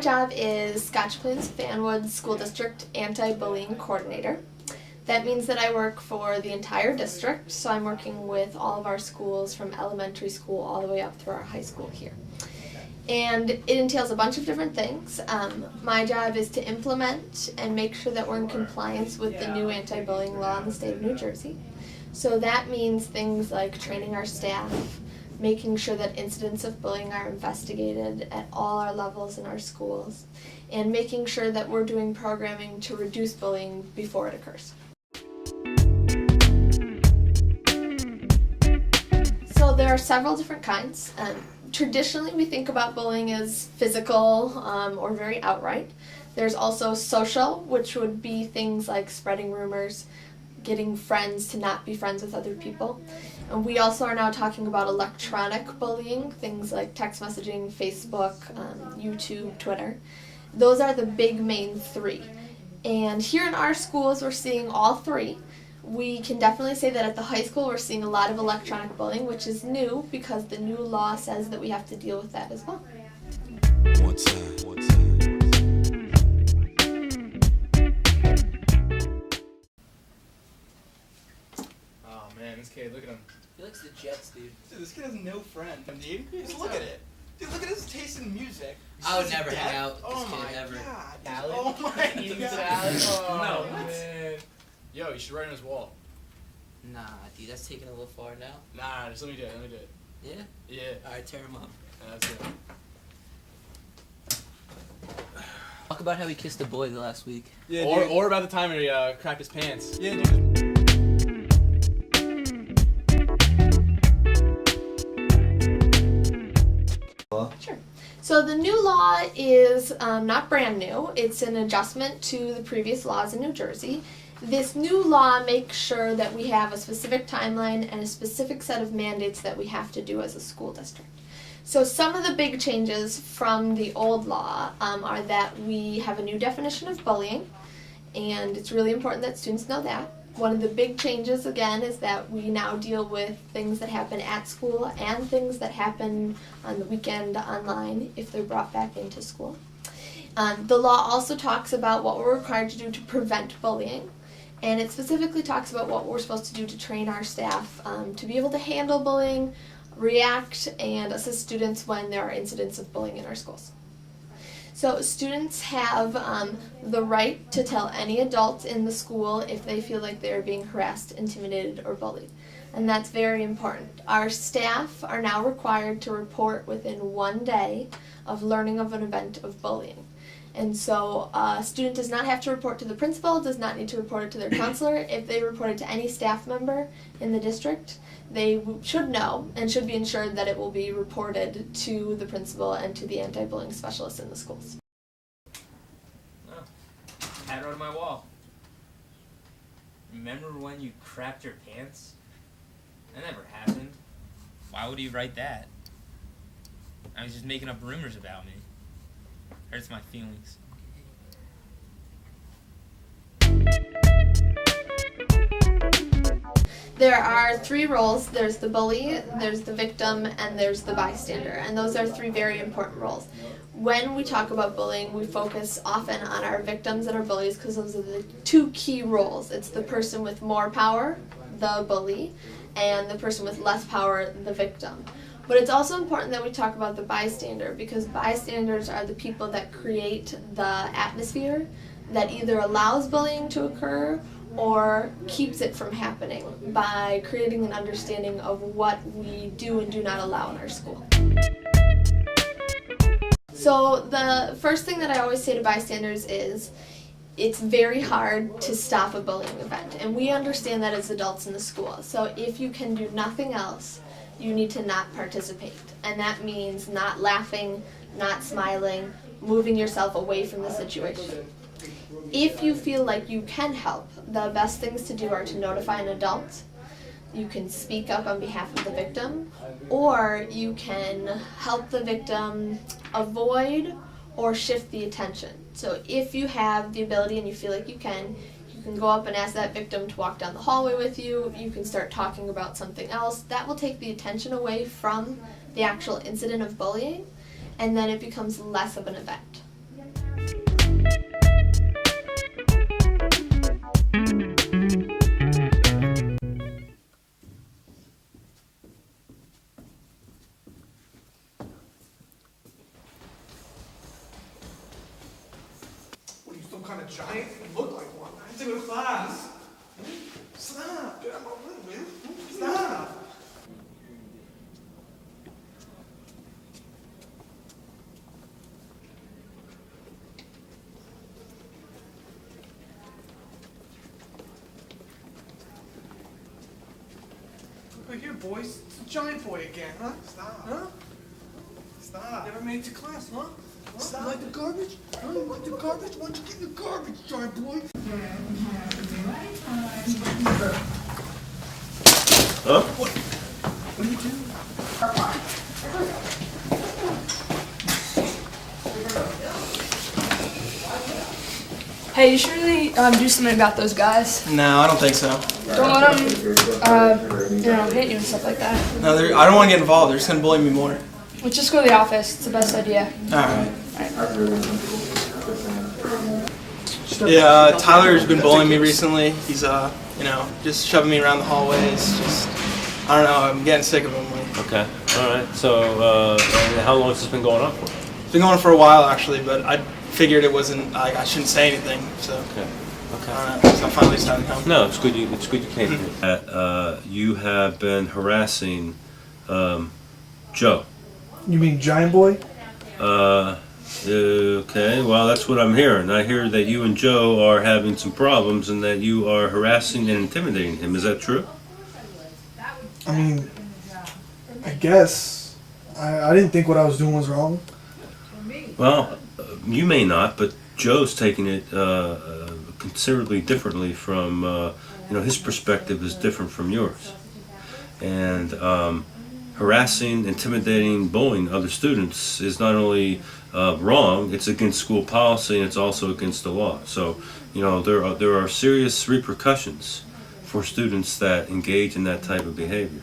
my job is Scotch Plains Fanwood School District Anti-Bullying Coordinator. That means that I work for the entire district, so I'm working with all of our schools from elementary school all the way up through our high school here. And it entails a bunch of different things. My job is to implement and make sure that we're in compliance with the new anti-bullying law in the state of New Jersey. So that means things like training our staff, making sure that incidents of bullying are investigated at all our levels in our schools, and making sure that we're doing programming to reduce bullying before it occurs. So there are several different kinds. Traditionally, we think about bullying as physical or very outright. There's also social, which would be things like spreading rumors, getting friends to not be friends with other people. And we also are now talking about electronic bullying, things like text messaging, Facebook, YouTube, Twitter. Those are the big main three. And here in our schools, we're seeing all three. We can definitely say that at the high school we're seeing a lot of electronic bullying, which is new because the new law says that we have to deal with that as well. One time. Oh man, this kid, look at him. He likes the Jets, dude. Dude, this kid has no friend. Dude, just look at it. Dude, look at his taste in music. I would never hang out with Oh this my kid ever. god. Salad? Oh my Eating god. salad? Oh, No. man. Yo, you should write on his wall. Nah, dude, that's taking a little far now. Nah, just let me do it. Yeah? Yeah. Alright, tear him up. That's it. Talk about how he kissed a boy the last week. Yeah, Or about the time he cracked his pants. Yeah, dude. Sure. So the new law is not brand new. It's an adjustment to the previous laws in New Jersey. This new law makes sure that we have a specific timeline and a specific set of mandates that we have to do as a school district. So some of the big changes from the old law are that we have a new definition of bullying, and it's really important that students know that. One of the big changes, again, is that we now deal with things that happen at school and things that happen on the weekend online if they're brought back into school. The law also talks about what we're required to do to prevent bullying, and it specifically talks about what we're supposed to do to train our staff to be able to handle bullying, react, and assist students when there are incidents of bullying in our schools. So students have the right to tell any adult in the school if they feel like they're being harassed, intimidated, or bullied. And that's very important. Our staff are now required to report within 1 day of learning of an event of bullying. And so a student does not have to report to the principal, does not need to report it to their counselor. If they report it to any staff member in the district, they should know and should be ensured that it will be reported to the principal and to the anti-bullying specialist in the schools. Oh, had it on my wall. Remember when you crapped your pants? That never happened. Why would you write that? I was just making up rumors about me. Hurts my feelings. There are three roles. There's the bully, there's the victim, and there's the bystander. And those are three very important roles. When we talk about bullying, we focus often on our victims and our bullies because those are the two key roles. It's the person with more power, the bully, and the person with less power, the victim. But it's also important that we talk about the bystander because bystanders are the people that create the atmosphere that either allows bullying to occur or keeps it from happening by creating an understanding of what we do and do not allow in our school. So the first thing that I always say to bystanders is it's very hard to stop a bullying event, and we understand that as adults in the school. So if you can do nothing else, you need to not participate, and that means not laughing, not smiling, moving yourself away from the situation. If you feel like you can help, the best things to do are to notify an adult. You can speak up on behalf of the victim, or you can help the victim avoid or shift the attention. So if you have the ability and you feel like you can go up and ask that victim to walk down the hallway with you. You can start talking about something else. That will take the attention away from the actual incident of bullying, and then it becomes less of an event. kind of giant. You look like one. I have to go to class. Stop. Get out of my room, man. Stop. Look here, boys. It's a giant boy again, huh? Stop. Huh? Stop. Never made it to class, huh? Stop. You like the garbage? Huh? You like the garbage? Why don't you get in the garbage, giant boy? Huh? What are you doing? Hey, you should really do something about those guys. No, I don't think so. Don't let them, hit you and stuff like that. No, I don't want to get involved. They're just gonna bully me more. Let's just go to the office. It's the best idea. All right. Yeah, Tyler's been bullying me recently. He's just shoving me around the hallways. Just, I don't know. I'm getting sick of him. Like, Okay. All right. So, how long has this been going on for? it's been going on for a while actually, but I figured it wasn't. I shouldn't say anything. So, Okay. so I finally decided to come. No, it's good. It's good you came here. You have been harassing Joe. You mean giant boy? Okay. Well, that's what I'm hearing. I hear that you and Joe are having some problems, and that you are harassing and intimidating him. Is that true? I mean, I guess. I didn't think what I was doing was wrong. Well, you may not, but Joe's taking it considerably differently from, his perspective is different from yours. And harassing, intimidating, bullying other students is not only wrong, it's against school policy and it's also against the law. So, there are serious repercussions for students that engage in that type of behavior.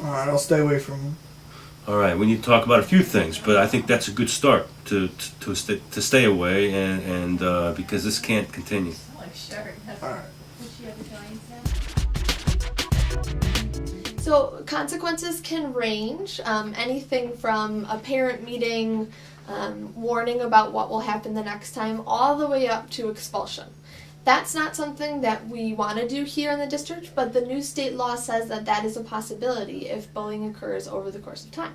All right, I'll stay away from him. All right, we need to talk about a few things, but I think that's a good start to stay away and because this can't continue. All right. So consequences can range, anything from a parent meeting, warning about what will happen the next time, all the way up to expulsion. That's not something that we want to do here in the district, but the new state law says that that is a possibility if bullying occurs over the course of time.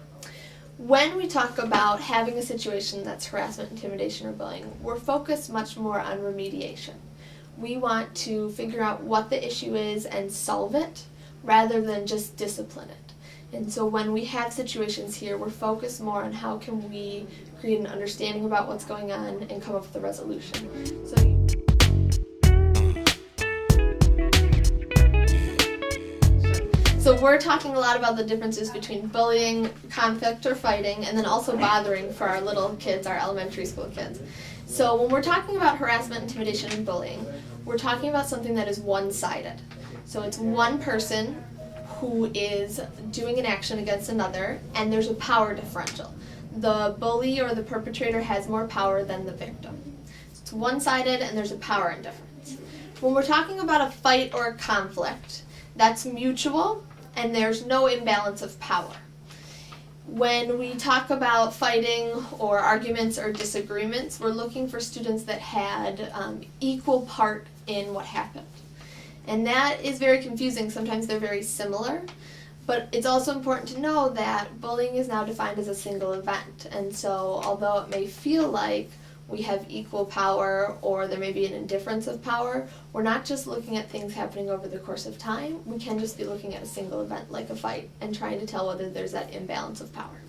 When we talk about having a situation that's harassment, intimidation, or bullying, we're focused much more on remediation. We want to figure out what the issue is and solve it, rather than just discipline it. And so when we have situations here, we're focused more on how can we create an understanding about what's going on and come up with a resolution. So we're talking a lot about the differences between bullying, conflict, or fighting, and then also bothering for our little kids, our elementary school kids. So when we're talking about harassment, intimidation, and bullying, we're talking about something that is one-sided. So it's one person who is doing an action against another, and there's a power differential. The bully or the perpetrator has more power than the victim. So it's one-sided, and there's a power difference. When we're talking about a fight or a conflict, that's mutual, and there's no imbalance of power. When we talk about fighting or arguments or disagreements, we're looking for students that had equal part in what happened. And that is very confusing. Sometimes they're very similar, but it's also important to know that bullying is now defined as a single event. And so although it may feel like we have equal power or there may be an indifference of power, we're not just looking at things happening over the course of time. We can just be looking at a single event like a fight and trying to tell whether there's that imbalance of power.